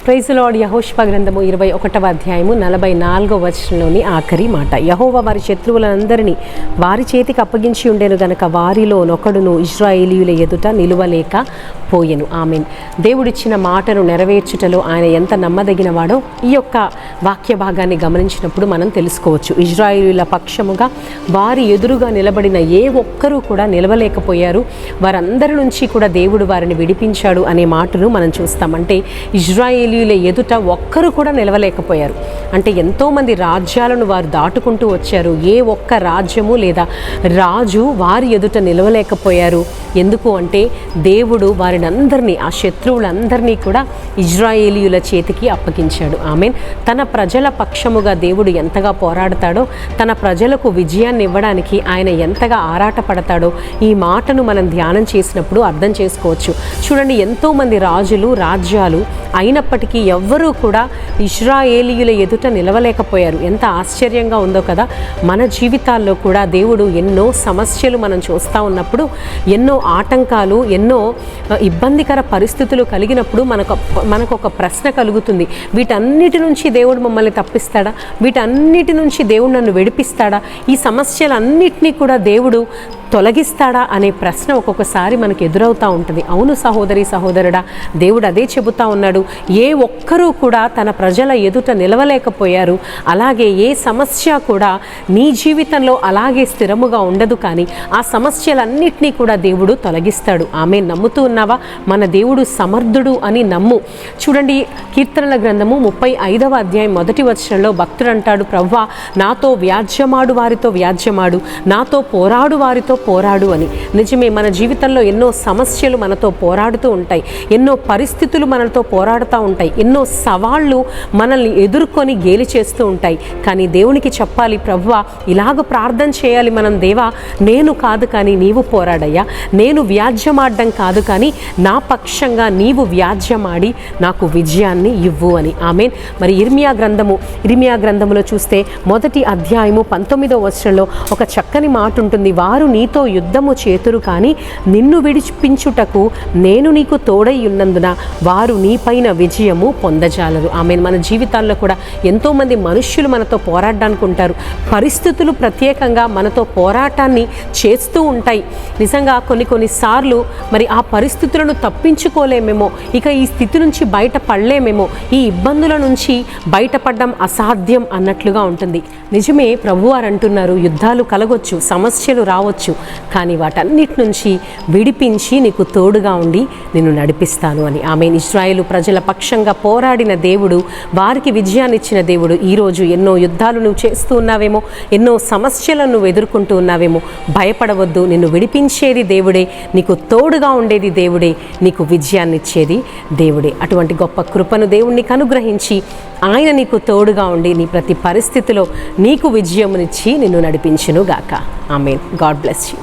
Praise lord. యెహోషువ గ్రంథము 21వ అధ్యాయము 44వ వచనంలోని ఆఖరి మాట. యెహోవా వారి శత్రువులందరినీ వారి చేతికి అప్పగించి ఉండెను గనక వారిలో నొకడును ఇశ్రాయేలీయుల ఎదుట నిలువలేక పోయెను. ఆమేన్. దేవుడిచ్చిన మాటను నెరవేర్చుటలో ఆయన ఎంత నమ్మదగినవాడో ఈ యొక్క వాక్య భాగాన్ని గమనించినప్పుడు మనం తెలుసుకోవచ్చు. ఇశ్రాయేలీయుల పక్షముగా వారి ఎదురుగా నిలబడిన ఏ ఒక్కరూ కూడా నిలవలేకపోయారు. వారందరి నుంచి కూడా దేవుడు వారిని విడిపించాడు అనే మాటను మనం చూస్తామంటే ఇశ్రాయేలీయుల ఎదుట ఒక్కరు కూడా నిలవలేకపోయారు. అంటే ఎంతోమంది రాజ్యాలను వారు దాటుకుంటూ వచ్చారు. ఏ ఒక్క రాజ్యము లేదా రాజు వారి ఎదుట నిలవలేకపోయారు. ఎందుకు అంటే దేవుడు వారిని అందరినీ, ఆ శత్రువులందరినీ కూడా ఇశ్రాయేలీయుల చేతికి అప్పగించాడు. ఆమేన్. తన ప్రజల పక్షముగా దేవుడు ఎంతగా పోరాడతాడో, తన ప్రజలకు విజయాన్ని ఇవ్వడానికి ఆయన ఎంతగా ఆరాటపడతాడో ఈ మాటను మనం ధ్యానం చేసినప్పుడు అర్థం చేసుకోవచ్చు. చూడండి, ఎంతోమంది రాజులు, రాజ్యాలు అయినప్పటికీ ఎవ్వరూ కూడా ఇశ్రాయేలీయుల ఎదుట నిలవలేకపోయారు. ఎంత ఆశ్చర్యంగా ఉందో కదా. మన జీవితాల్లో కూడా దేవుడు ఎన్నో సమస్యలు మనం చూస్తూ ఉన్నప్పుడు, ఎన్నో ఆటంకాలు, ఎన్నో ఇబ్బందికర పరిస్థితులు కలిగినప్పుడు మనకు ఒక ప్రశ్న కలుగుతుంది. వీటన్నిటి నుంచి దేవుడు మమ్మల్ని తప్పిస్తాడా? వీటన్నిటి నుంచి దేవుడు నన్ను విడిపిస్తాడా? ఈ సమస్యలన్నిటినీ కూడా దేవుడు తొలగిస్తాడా అనే ప్రశ్న ఒక్కొక్కసారి మనకు ఎదురవుతూ ఉంటుంది. అవును సహోదరి, సహోదరుడా, దేవుడు అదే చెబుతా ఉన్నాడు. ఏ ఒక్కరూ కూడా తన ప్రజల ఎదుట నిలవలేకపోయారు. అలాగే ఏ సమస్య కూడా నీ జీవితంలో అలాగే స్థిరముగా ఉండదు. కానీ ఆ సమస్యలన్నిటినీ కూడా దేవుడు తొలగిస్తాడు. ఆమె నమ్ముతూ ఉన్నావా? మన దేవుడు సమర్థుడు అని నమ్ము. చూడండి, కీర్తనల గ్రంథము 35వ అధ్యాయం 1వ వచనంలో భక్తుడు అంటాడు, ప్రవ్వా నాతో వ్యాజ్యమాడు వారితో వ్యాజ్యమాడు, నాతో పోరాడు వారితో పోరాడు అని. నిజమే, మన జీవితంలో ఎన్నో సమస్యలు మనతో పోరాడుతూ ఉంటాయి. ఎన్నో పరిస్థితులు మనతో పోరాడుతూ ఉంటాయి. ఎన్నో సవాళ్ళు మనల్ని ఎదుర్కొని గేలి చేస్తూ ఉంటాయి. కానీ దేవునికి చెప్పాలి, ప్రభువా ఇలాగ ప్రార్థన చేయాలి మనం. దేవా, నేను కాదు కానీ నీవు పోరాడయ్యా. నేను వ్యాజ్యమాడడం కాదు కానీ నా పక్షంగా నీవు వ్యాజ్యమాడి నాకు విజయాన్ని ఇవ్వు అని. ఆమేన్. మరి ఇర్మియా గ్రంథములో చూస్తే 1వ అధ్యాయము 19వ వచనంలో ఒక చక్కని మాట ఉంటుంది. వారు నీతో యుద్ధము చేతురు కానీ నిన్ను విడిపించుటకు నేను నీకు తోడై ఉన్నందున వారు నీపైన విజయము పొందజాలరు. ఆమేన్. మన జీవితాల్లో కూడా ఎంతోమంది మనుష్యులు మనతో పోరాడడానికి ఉంటారు. పరిస్థితులు ప్రత్యేకంగా మనతో పోరాటాన్ని చేస్తూ ఉంటాయి. నిజంగా కొన్నిసార్లు మరి ఆ పరిస్థితులను తప్పించుకోలేమేమో, ఇక ఈ స్థితి నుంచి బయటపడలేమేమో, ఈ ఇబ్బందుల నుంచి బయటపడడం అసాధ్యం అన్నట్లుగా ఉంటుంది. నిజమే, ప్రభువారు అంటున్నారు, యుద్ధాలు కలగొచ్చు, సమస్యలు రావచ్చు, కానీ వాటన్నిటి నుంచి విడిపించి నీకు తోడుగా ఉండి నిన్ను నడిపిస్తాను అని. ఆమె ఇశ్రాయేలు ప్రజల పక్షంగా పోరాడిన దేవుడు, వారికి విజయాన్ని ఇచ్చిన దేవుడు. ఈరోజు ఎన్నో యుద్ధాలు నువ్వు చేస్తూ ఉన్నావేమో, ఎన్నో సమస్యలను నువ్వు ఎదుర్కొంటూ ఉన్నావేమో, భయపడవద్దు. నిన్ను విడిపించేది దేవుడే, నీకు తోడుగా ఉండేది దేవుడే, నీకు విజయాన్ని ఇచ్చేది దేవుడే. అటువంటి గొప్ప కృపను దేవుడు నీకు అనుగ్రహించి ఆయన నీకు తోడుగా ఉండి నీ ప్రతి పరిస్థితిలో నీకు విజయమునిచ్చి నిన్ను నడిపించును గాక. ఆమేన్. God bless you.